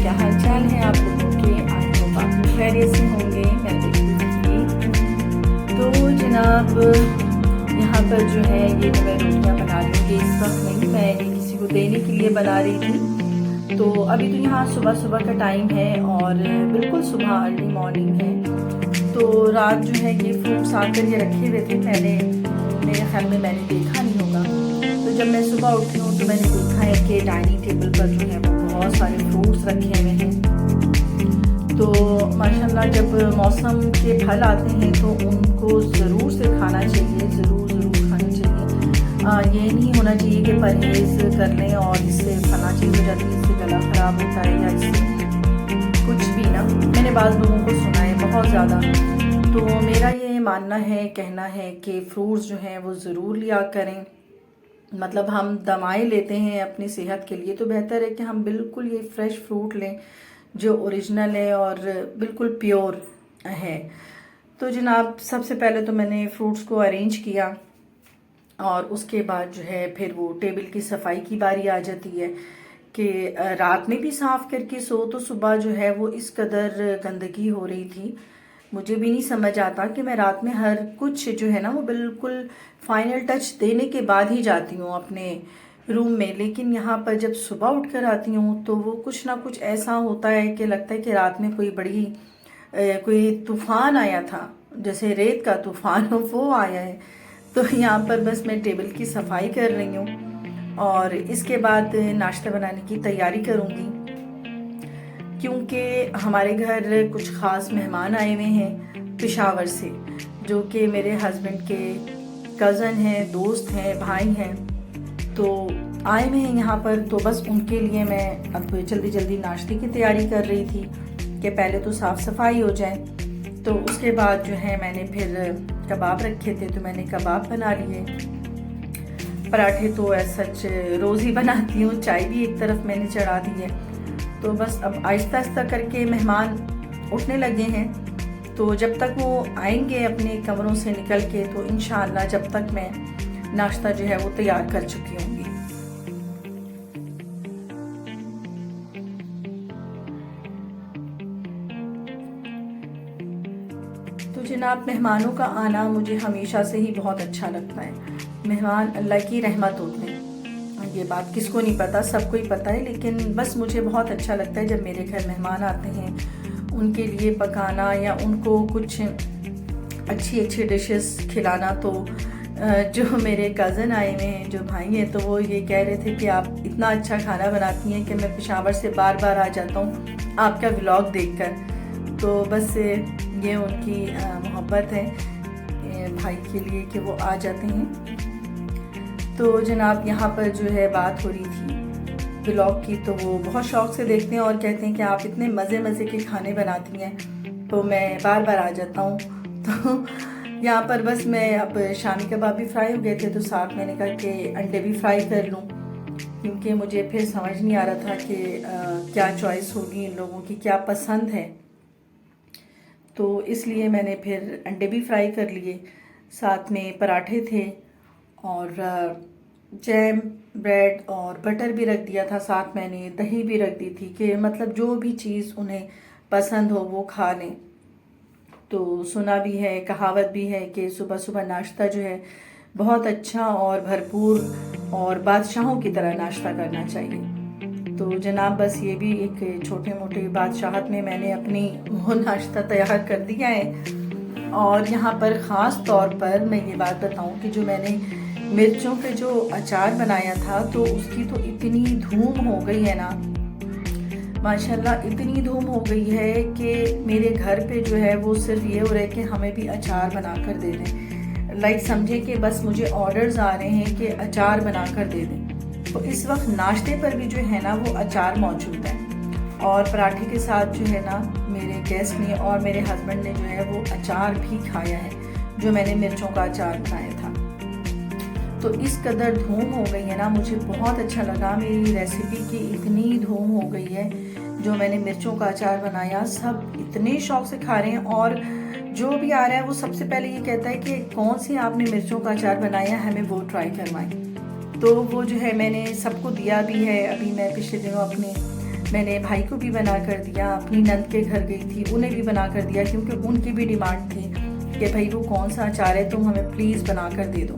क्या हाल चाल है आप लोगों के। आई होप आप लोग खैरियत से होंगे। मैं बिल्कुल ठीक। तो जनाब यहाँ पर जो है ये मैं रोटियाँ बना रही हूँ। इस वक्त नहीं, मैं ये किसी को देने के लिए बना रही थी। तो अभी तो यहाँ सुबह सुबह का टाइम है और बिल्कुल सुबह अर्ली मॉर्निंग है। तो रात जो है ये फ्रूट्स आकर ये रखे हुए थे। मेरे ख्याल में मैंने देखा नहीं होगा। तो जब मैं सुबह उठी हूँ तो मैंने देखा है कि डाइनिंग टेबल पर जो है बहुत सारे फ्रूट्स रखे हुए हैं। तो माशाल्लाह जब मौसम के फल आते हैं तो उनको ज़रूर से खाना चाहिए, ज़रूर खाना चाहिए। ये नहीं होना चाहिए कि परहेज़ कर लें और इससे फला चीज़ हो जाती है, इससे गला ख़राब होता है या इससे कुछ भी ना। मैंने बाज़ लोगों को सुना है बहुत ज़्यादा। तो मेरा ये मानना है, कहना है कि फ्रूट्स जो हैं वो ज़रूर लिया करें। मतलब हम दवाएं लेते हैं अपनी सेहत के लिए, तो बेहतर है कि हम बिल्कुल ये फ्रेश फ्रूट लें जो ओरिजिनल है और बिल्कुल प्योर है। तो जनाब सबसे पहले तो मैंने फ्रूट्स को अरेंज किया और उसके बाद जो है फिर वो टेबल की सफाई की बारी आ जाती है कि रात में भी साफ़ करके सो तो सुबह जो है वो इस कदर गंदगी हो रही थी। मुझे भी नहीं समझ आता कि मैं रात में हर कुछ जो है ना वो बिल्कुल फाइनल टच देने के बाद ही जाती हूँ अपने रूम में, लेकिन यहाँ पर जब सुबह उठकर आती हूँ तो वो कुछ ना कुछ ऐसा होता है कि लगता है कि रात में कोई तूफान आया था, जैसे रेत का तूफान हो वो आया है। तो यहाँ पर बस मैं टेबल की सफाई कर रही हूँ और इसके बाद नाश्ता बनाने की तैयारी करूँगी, क्योंकि हमारे घर कुछ ख़ास मेहमान आए हुए हैं पेशावर से, जो कि मेरे हस्बैंड के कज़न हैं, दोस्त हैं, भाई हैं। तो आए हुए हैं यहाँ पर। तो बस उनके लिए मैं अब जल्दी जल्दी नाश्ते की तैयारी कर रही थी कि पहले तो साफ़ सफाई हो जाए। तो उसके बाद जो है मैंने फिर कबाब रखे थे तो मैंने कबाब बना लिए। पराठे तो सच रोज़ ही बनाती हूँ, चाय भी एक तरफ मैंने चढ़ा दी है। तो बस अब आहिस्ता आहिस्ता करके मेहमान उठने लगे हैं। तो जब तक वो आएंगे अपने कमरों से निकल के तो इंशाअल्लाह जब तक मैं नाश्ता जो है वो तैयार कर चुकी होंगी। तो जनाब मेहमानों का आना मुझे हमेशा से ही बहुत अच्छा लगता है। मेहमान अल्लाह की रहमत होते हैं, ये बात किसको नहीं पता, सबको ही पता है। लेकिन बस मुझे बहुत अच्छा लगता है जब मेरे घर मेहमान आते हैं, उनके लिए पकाना या उनको कुछ अच्छी डिशेस खिलाना। तो जो मेरे कज़न आए हुए हैं, जो भाई हैं, तो वो ये कह रहे थे कि आप इतना अच्छा खाना बनाती हैं कि मैं पेशावर से बार बार आ जाता हूँ आपका व्लॉग देखकर। तो बस ये उनकी मोहब्बत है भाई के लिए कि वो आ जाते हैं। तो जनाब यहाँ पर जो है बात हो रही थी व्लॉग की, तो वो बहुत शौक़ से देखते हैं और कहते हैं कि आप इतने मज़े के खाने बनाती हैं, तो मैं बार बार आ जाता हूँ। तो यहाँ पर बस मैं अब शामी कबाब भी फ्राई हो गए थे तो साथ मैंने कहा कि अंडे भी फ्राई कर लूँ, क्योंकि मुझे फिर समझ नहीं आ रहा था कि क्या चॉइस होगी इन लोगों की, क्या पसंद है। तो इसलिए मैंने फिर अंडे भी फ्राई कर लिए, साथ में पराठे थे और जैम, ब्रेड और बटर भी रख दिया था। साथ मैंने दही भी रख दी थी कि मतलब जो भी चीज़ उन्हें पसंद हो वो खा लें। तो सुना भी है, कहावत भी है कि सुबह सुबह नाश्ता जो है बहुत अच्छा और भरपूर और बादशाहों की तरह नाश्ता करना चाहिए। तो जनाब बस ये भी एक छोटे मोटे बादशाहत में मैंने अपनी वो नाश्ता तैयार कर दिया है। और यहाँ पर ख़ास तौर पर मैं ये बात बताऊँ कि जो मैंने मिर्चों के जो अचार बनाया था तो उसकी तो इतनी धूम हो गई है ना, माशाल्लाह इतनी धूम हो गई है कि मेरे घर पे जो है वो सिर्फ ये हो रहा है कि हमें भी अचार बना कर दे दें। लाइक समझे कि बस मुझे ऑर्डर्स आ रहे हैं कि अचार बना कर दे दें। तो इस वक्त नाश्ते पर भी जो है ना वो अचार मौजूद है, और पराठे के साथ जो है ना मेरे गेस्ट ने और मेरे हस्बैंड ने जो है वो अचार भी खाया है, जो मैंने मिर्चों का अचार बनाया था। तो इस कदर धूम हो गई है ना, मुझे बहुत अच्छा लगा। मेरी रेसिपी की इतनी धूम हो गई है, जो मैंने मिर्चों का अचार बनाया सब इतने शौक से खा रहे हैं, और जो भी आ रहा है वो सबसे पहले ये कहता है कि कौन सी आपने मिर्चों का अचार बनाया, हमें वो ट्राई करवाएं। तो वो जो है मैंने सबको दिया भी है। अभी मैं पिछले दिनों मैंने भाई को भी बना कर दिया, अपनी नंद के घर गई थी, उन्हें भी बना कर दिया, क्योंकि उनकी भी डिमांड थी कि भाई वो कौन सा अचार है तुम हमें प्लीज़ बना कर दे दो।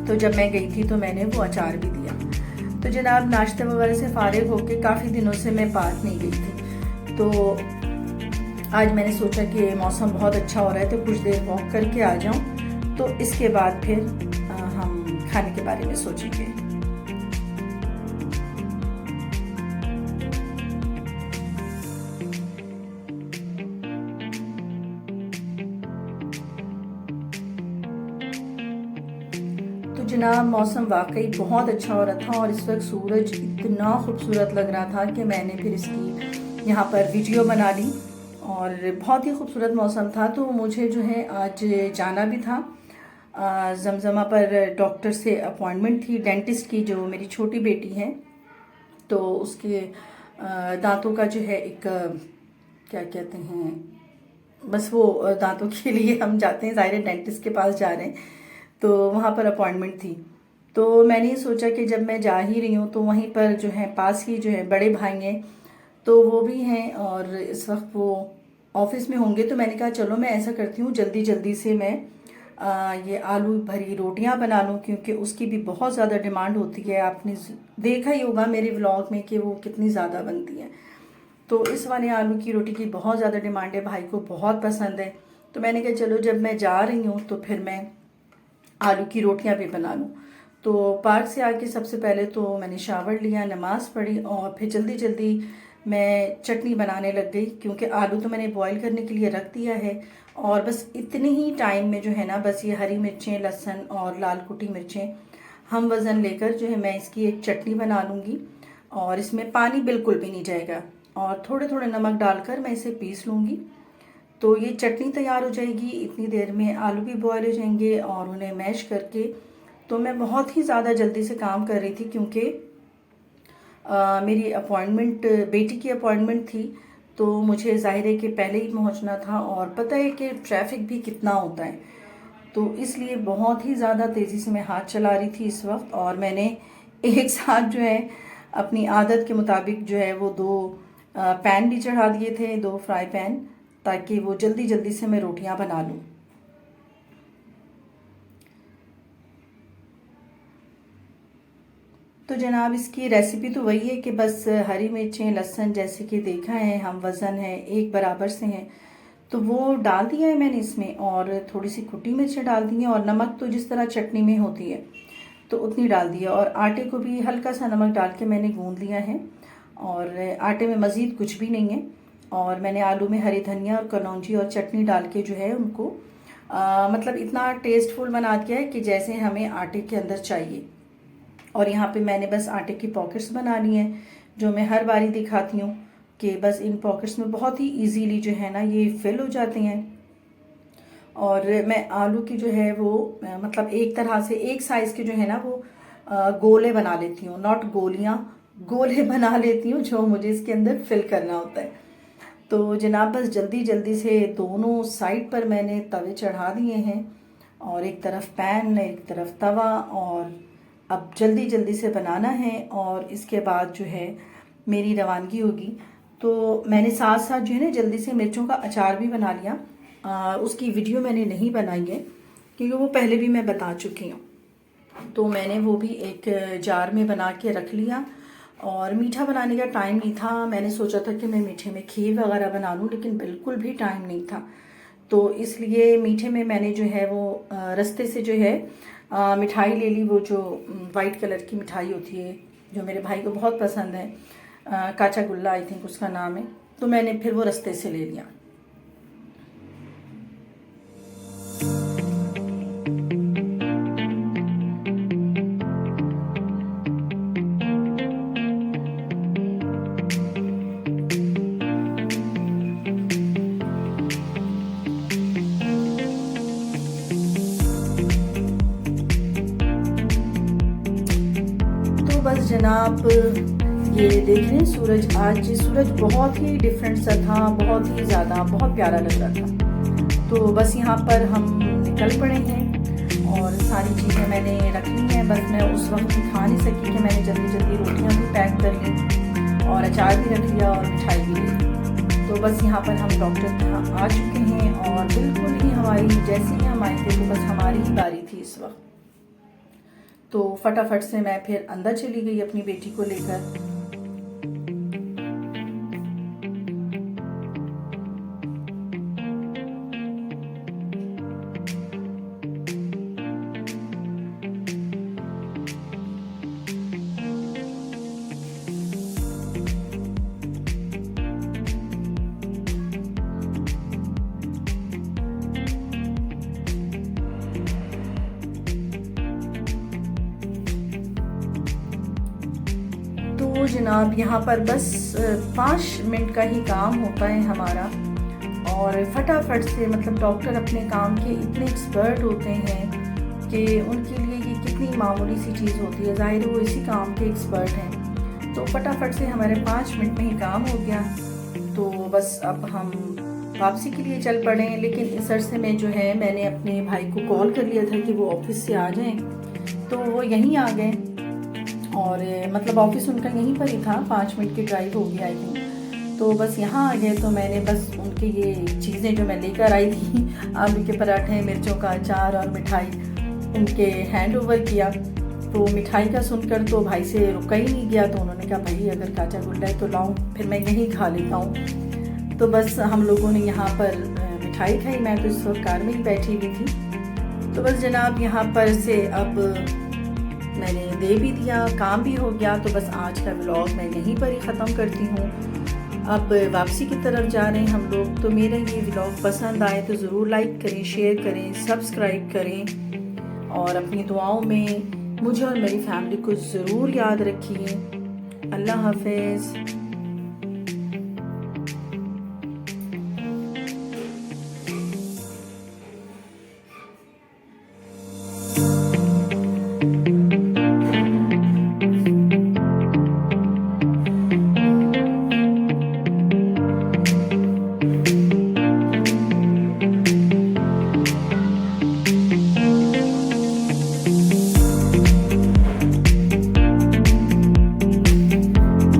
तो जब मैं गई थी तो मैंने वो अचार भी दिया। तो जनाब नाश्ते वगैरह से फारिग होके काफ़ी दिनों से मैं पार्क नहीं गई थी, तो आज मैंने सोचा कि मौसम बहुत अच्छा हो रहा है तो कुछ देर वॉक करके आ जाऊं, तो इसके बाद फिर हम खाने के बारे में सोचेंगे। तो जनाब मौसम वाकई बहुत अच्छा हो रहा था, और इस वक्त सूरज इतना खूबसूरत लग रहा था कि मैंने फिर इसकी यहाँ पर वीडियो बना ली, और बहुत ही खूबसूरत मौसम था। तो मुझे जो है आज जाना भी था, जमजमा पर डॉक्टर से अपॉइंटमेंट थी, डेंटिस्ट की, जो मेरी छोटी बेटी है। तो उसके दांतों का जो है एक क्या कहते हैं, बस वो दांतों के लिए हम जाते हैं, ज़ाहिर है डेंटिस्ट के पास जा रहे हैं, तो वहाँ पर अपॉइंटमेंट थी। तो मैंने ये सोचा कि जब मैं जा ही रही हूँ तो वहीं पर जो है पास ही जो है बड़े भाई हैं, तो वो भी हैं और इस वक्त वो ऑफिस में होंगे। तो मैंने कहा चलो मैं ऐसा करती हूँ, जल्दी जल्दी से मैं ये आलू भरी रोटियां बना लूँ, क्योंकि उसकी भी बहुत ज़्यादा डिमांड होती है। आपने देखा ही होगा मेरे व्लॉग में कि वो कितनी ज़्यादा बनती है। तो इस वाले आलू की रोटी की बहुत ज़्यादा डिमांड है, भाई को बहुत पसंद है। तो मैंने कहा चलो जब मैं जा रही हूँ तो फिर मैं आलू की रोटियां भी बना लूँ। तो पार्क से आके सबसे पहले तो मैंने शावर लिया, नमाज़ पढ़ी, और फिर जल्दी जल्दी मैं चटनी बनाने लग गई, क्योंकि आलू तो मैंने बॉईल करने के लिए रख दिया है। और बस इतने ही टाइम में जो है ना, बस ये हरी मिर्चें, लहसुन और लाल कुटी मिर्चें हम वज़न लेकर जो है मैं इसकी एक चटनी बना लूँगी, और इसमें पानी बिल्कुल भी नहीं जाएगा, और थोड़े थोड़े नमक डालकर मैं इसे पीस लूँगी। तो ये चटनी तैयार हो जाएगी। इतनी देर में आलू भी बॉयल हो जाएंगे, और उन्हें मैश करके, तो मैं बहुत ही ज़्यादा जल्दी से काम कर रही थी, क्योंकि मेरी अपॉइंटमेंट, बेटी की अपॉइंटमेंट थी, तो मुझे ज़ाहिर है कि पहले ही पहुंचना था, और पता है कि ट्रैफिक भी कितना होता है, तो इसलिए बहुत ही ज़्यादा तेज़ी से मैं हाथ चला रही थी इस वक्त। और मैंने एक साथ जो है अपनी आदत के मुताबिक जो है वो 2 पैन भी चढ़ा दिए थे, 2 फ्राई पैन, ताकि वो जल्दी जल्दी से मैं रोटियां बना लूँ। तो जनाब इसकी रेसिपी तो वही है कि बस हरी मिर्चें, लहसुन, जैसे कि देखा है हम वज़न है एक बराबर से हैं, तो वो डाल दिया है मैंने इसमें, और थोड़ी सी कुटी मिर्चें डाल दी हैं, और नमक तो जिस तरह चटनी में होती है तो उतनी डाल दी है, और आटे को भी हल्का सा नमक डाल के मैंने गूंद लिया है, और आटे में मज़ीद कुछ भी नहीं है। और मैंने आलू में हरी धनिया और कलौंजी और चटनी डाल के जो है उनको मतलब इतना टेस्टफुल बना दिया है कि जैसे हमें आटे के अंदर चाहिए। और यहाँ पे मैंने बस आटे की पॉकेट्स बना ली हैं, जो मैं हर बारी दिखाती हूँ कि बस इन पॉकेट्स में बहुत ही इजीली जो है ना ये फिल हो जाते हैं। और मैं आलू की जो है वो मतलब एक तरह से एक साइज़ के जो है ना वो गोले बना लेती हूँ, नॉट गोलियाँ, गोले बना लेती हूँ, जो मुझे इसके अंदर फिल करना होता है। तो जनाब बस जल्दी जल्दी से दोनों साइड पर मैंने तवे चढ़ा दिए हैं, और एक तरफ पैन, एक तरफ तवा, और अब जल्दी जल्दी से बनाना है, और इसके बाद जो है मेरी रवानगी होगी। तो मैंने साथ साथ जो है ना जल्दी से मिर्चों का अचार भी बना लिया। उसकी वीडियो मैंने नहीं बनाई है, क्योंकि वो पहले भी मैं बता चुकी हूँ। तो मैंने वो भी एक जार में बना के रख लिया, और मीठा बनाने का टाइम नहीं था। मैंने सोचा था कि मैं मीठे में खीर वगैरह बना लूँ, लेकिन बिल्कुल भी टाइम नहीं था। तो इसलिए मीठे में मैंने जो है वो रास्ते से जो है मिठाई ले ली, वो जो वाइट कलर की मिठाई होती है, जो मेरे भाई को बहुत पसंद है, काचा गुल्ला आई थिंक उसका नाम है। तो मैंने फिर वो रास्ते से ले लिया। जनाब ये देख रहे हैं सूरज, आज सूरज बहुत ही डिफरेंट सा था, बहुत ही ज़्यादा बहुत प्यारा लग रहा था। तो बस यहाँ पर हम निकल पड़े हैं और सारी चीज़ें मैंने रख ली हैं। बस मैं उस वक्त खा नहीं सकी कि मैंने जल्दी जल्दी रोटियाँ भी पैक कर ली और अचार भी रख लिया और मिठाई भी ली। तो बस यहाँ पर हम डॉक्टर के यहाँ आ चुके हैं और बिल्कुल ही हमारी जैसे ही हम आए थे तो बस हमारी ही बारी थी इस वक्त। तो फटाफट से मैं फिर अंदर चली गई अपनी बेटी को लेकर। तो जनाब यहाँ पर बस 5 मिनट का ही काम होता है हमारा और फटाफट से मतलब डॉक्टर अपने काम के इतने एक्सपर्ट होते हैं कि उनके लिए ये कितनी मामूली सी चीज़ होती है, ज़ाहिर वो इसी काम के एक्सपर्ट हैं। तो फटाफट से हमारे 5 मिनट में ही काम हो गया। तो बस अब हम वापसी के लिए चल पड़े। लेकिन इस अरसे में जो है मैंने अपने भाई को कॉल कर लिया था कि वो ऑफिस से आ जाएं, तो वो यहीं आ गए और मतलब ऑफिस उनका यहीं पर ही था, 5 मिनट की ड्राइव होगी आई थिंक। तो बस यहाँ आ गए तो मैंने बस उनके ये चीज़ें जो मैं लेकर आई थी, आलू के पराठे, मिर्चों का अचार और मिठाई, उनके हैंड ओवर किया। तो मिठाई का सुनकर तो भाई से रुका ही नहीं गया, तो उन्होंने कहा भाई अगर काचा गुल्ला है तो लाऊं, फिर मैं यहीं खा लेता हूँ। तो बस हम लोगों ने यहाँ पर मिठाई खाई। मैं तो इस वक्त कार में ही बैठी हुई थी। तो बस जनाब यहाँ पर से अब मैंने दे भी दिया, काम भी हो गया। तो बस आज का व्लॉग मैं यहीं पर ही ख़त्म करती हूँ। अब वापसी की तरफ जा रहे हैं हम लोग। तो मेरा ये व्लॉग पसंद आए तो ज़रूर लाइक करें, शेयर करें, सब्सक्राइब करें और अपनी दुआओं में मुझे और मेरी फैमिली को ज़रूर याद रखिए। अल्लाह हाफ़िज़।